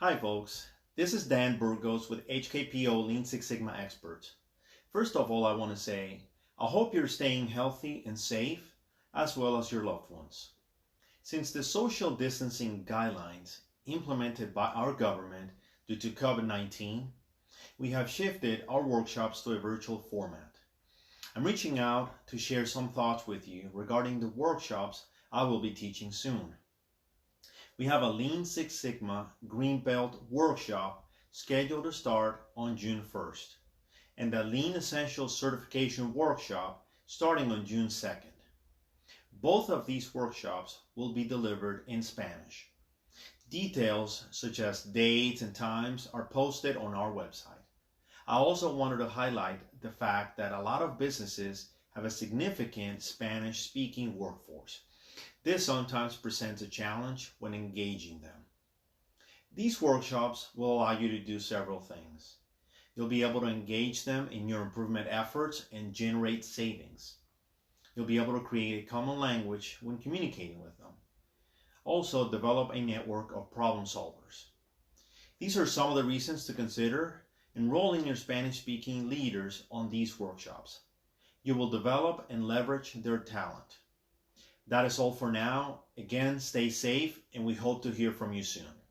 Hi folks, this is Dan Burgos with HKPO Lean Six Sigma Experts. First of all, I want to say, I hope you're staying healthy and safe, as well as your loved ones. Since the social distancing guidelines implemented by our government due to COVID-19, we have shifted our workshops to a virtual format. I'm reaching out to share some thoughts with you regarding the workshops I will be teaching soon. We have a Lean Six Sigma Green Belt workshop scheduled to start on June 1st, and a Lean Essentials certification workshop starting on June 2nd. Both of these workshops will be delivered in Spanish. Details such as dates and times are posted on our website. I also wanted to highlight the fact that a lot of businesses have a significant Spanish-speaking workforce. This sometimes presents a challenge when engaging them. These workshops will allow you to do several things. You'll be able to engage them in your improvement efforts and generate savings. You'll be able to create a common language when communicating with them. Also, develop a network of problem solvers. These are some of the reasons to consider enrolling your Spanish-speaking leaders on these workshops. You will develop and leverage their talent. That is all for now. Again, stay safe, and we hope to hear from you soon.